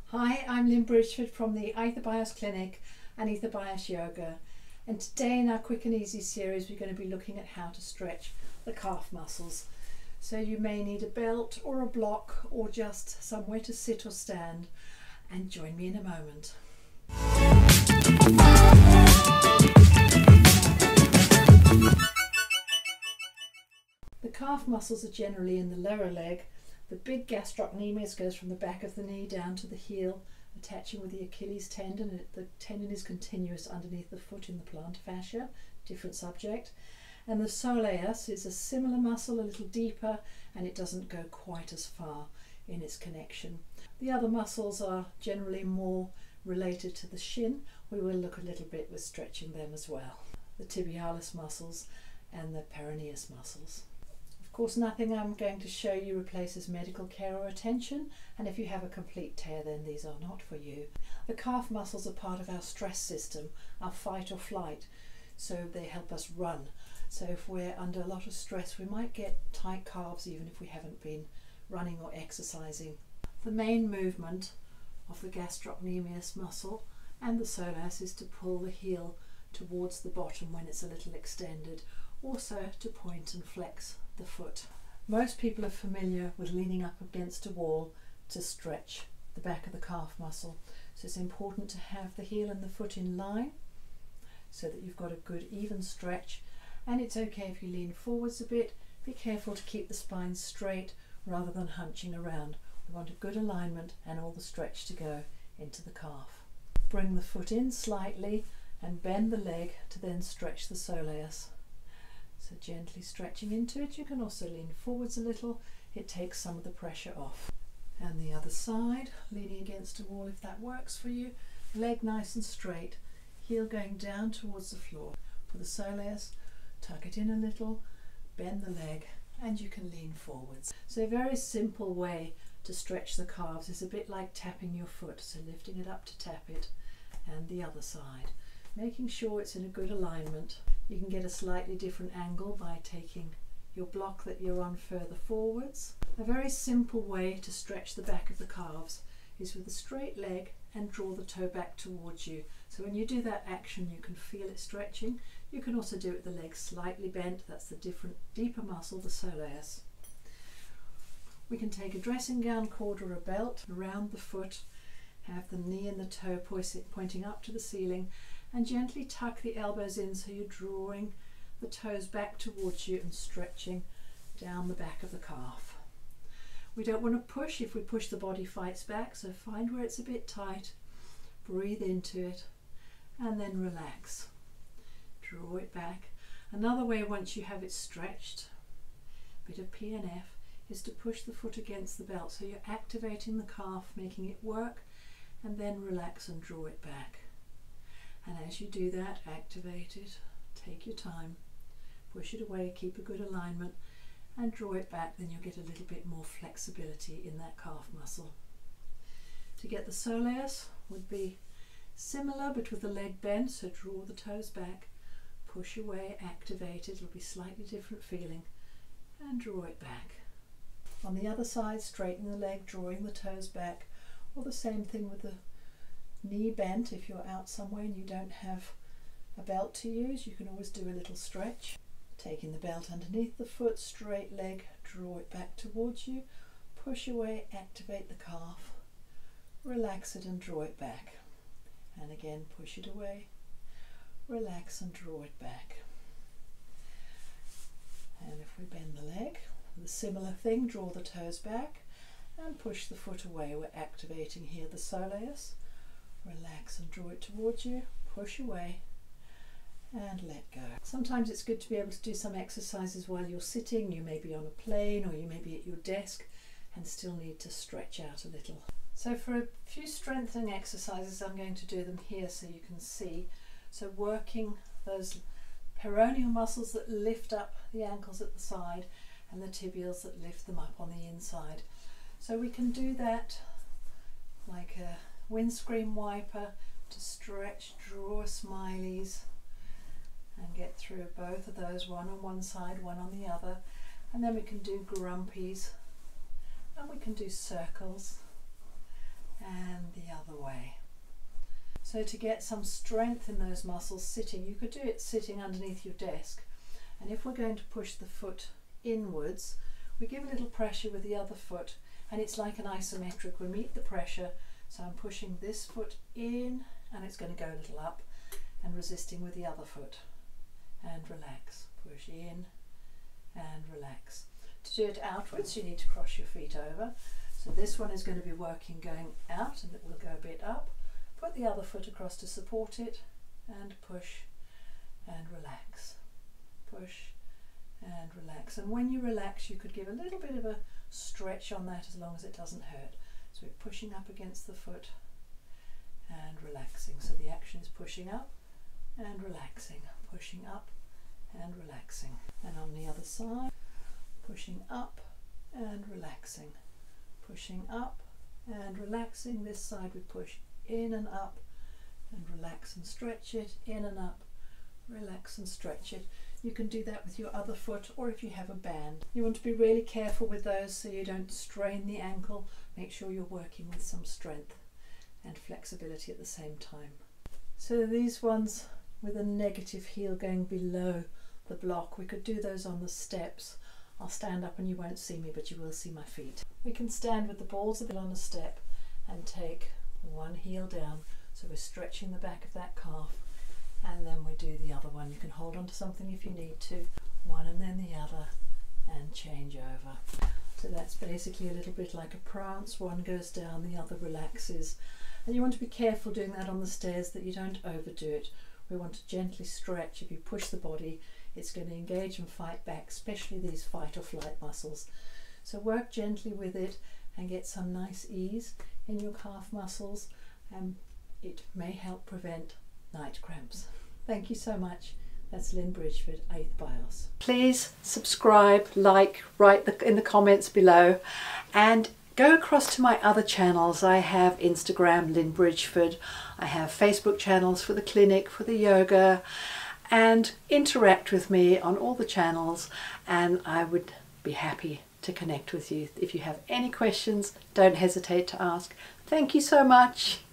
Hi, I'm Lynn Bridgeford from the Ether Bias Clinic and Ether Bias Yoga, and today in our Quick and Easy series we're going to be looking at how to stretch the calf muscles. So you may need a belt or a block or just somewhere to sit or stand, and join me in a moment. The calf muscles are generally in the lower leg. The big gastrocnemius goes from the back of the knee down to the heel, attaching with the Achilles tendon. The tendon is continuous underneath the foot in the plantar fascia, different subject. And the soleus is a similar muscle, a little deeper, and it doesn't go quite as far in its connection. The other muscles are generally more related to the shin. We will look a little bit with stretching them as well. The tibialis muscles and the peroneus muscles. Of course, nothing I'm going to show you replaces medical care or attention, and if you have a complete tear, then these are not for you. The calf muscles are part of our stress system, our fight or flight, so they help us run. So if we're under a lot of stress, we might get tight calves even if we haven't been running or exercising. The main movement of the gastrocnemius muscle and the soleus is to pull the heel towards the bottom when it's a little extended, also to point and flex the foot. Most people are familiar with leaning up against a wall to stretch the back of the calf muscle. So it's important to have the heel and the foot in line so that you've got a good even stretch. And it's okay if you lean forwards a bit. Be careful to keep the spine straight rather than hunching around. We want a good alignment and all the stretch to go into the calf. Bring the foot in slightly and bend the leg to then stretch the soleus. So gently stretching into it. You can also lean forwards a little. It takes some of the pressure off. And the other side, leaning against a wall if that works for you. Leg nice and straight, heel going down towards the floor. For the soleus, tuck it in a little, bend the leg, and you can lean forwards. So a very simple way to stretch the calves is a bit like tapping your foot. So lifting it up to tap it, and the other side. Making sure it's in a good alignment. You can get a slightly different angle by taking your block that you're on further forwards. A very simple way to stretch the back of the calves is with a straight leg and draw the toe back towards you. So when you do that action, you can feel it stretching. You can also do it with the leg slightly bent. That's the deeper muscle, the soleus. We can take a dressing gown cord or a belt around the foot, have the knee and the toe pointing up to the ceiling, and gently tuck the elbows in so you're drawing the toes back towards you and stretching down the back of the calf. We don't want to push. If we push, the body fights back, so find where it's a bit tight, breathe into it, and then relax. Draw it back. Another way, once you have it stretched, a bit of PNF, is to push the foot against the belt. So you're activating the calf, making it work, and then relax and draw it back. And as you do that, activate it, take your time, push it away, keep a good alignment, and draw it back. Then you'll get a little bit more flexibility in that calf muscle. To get the soleus would be similar, but with the leg bent. So draw the toes back, push away, activate it. It'll be slightly different feeling, and draw it back. On the other side, straighten the leg, drawing the toes back, or the same thing with the knee bent. If you're out somewhere and you don't have a belt to use, you can always do a little stretch. Taking the belt underneath the foot, straight leg, draw it back towards you, push away, activate the calf, relax it and draw it back. And again, push it away, relax and draw it back. And if we bend the leg, the similar thing, draw the toes back and push the foot away. We're activating here the soleus. Relax and draw it towards you, push away and let go. Sometimes it's good to be able to do some exercises while you're sitting. You may be on a plane or you may be at your desk and still need to stretch out a little. So for a few strengthening exercises, I'm going to do them here so you can see. So working those peroneal muscles that lift up the ankles at the side and the tibials that lift them up on the inside. So we can do that like a windscreen wiper to stretch, draw smileys and get through both of those, one on one side, one on the other. And then we can do grumpies and we can do circles and the other way. So to get some strength in those muscles sitting, you could do it sitting underneath your desk. And if we're going to push the foot inwards, we give a little pressure with the other foot, and it's like an isometric. We meet the pressure, so I'm pushing this foot in and it's going to go a little up, and resisting with the other foot, and relax. Push in and relax. To do it outwards, you need to cross your feet over. So this one is going to be working going out, and it will go a bit up. Put the other foot across to support it, and push and relax. Push and relax. And when you relax, you could give a little bit of a stretch on that as long as it doesn't hurt. So we're pushing up against the foot and relaxing. So the action is pushing up and relaxing, pushing up and relaxing. And on the other side, pushing up and relaxing, pushing up and relaxing. This side we push in and up and relax and stretch it, in and up, relax and stretch it. You can do that with your other foot, or if you have a band. You want to be really careful with those so you don't strain the ankle. Make sure you're working with some strength and flexibility at the same time. So these ones with a negative heel going below the block, we could do those on the steps. I'll stand up and you won't see me, but you will see my feet. We can stand with the balls a bit on a step and take one heel down, so we're stretching the back of that calf, and then we do the other one. You can hold on to something if you need to, one and then the other, and change over. So that's basically a little bit like a prance. One goes down, the other relaxes, and you want to be careful doing that on the stairs that you don't overdo it. We want to gently stretch. If you push the body, it's going to engage and fight back, especially these fight or flight muscles. So work gently with it and get some nice ease in your calf muscles, and it may help prevent night cramps. Thank you so much. That's Lynn Bridgeford, 8th BIOS. Please subscribe, like, write in the comments below, and go across to my other channels. I have Instagram, Lynn Bridgeford. I have Facebook channels for the clinic, for the yoga, and interact with me on all the channels, and I would be happy to connect with you. If you have any questions, don't hesitate to ask. Thank you so much.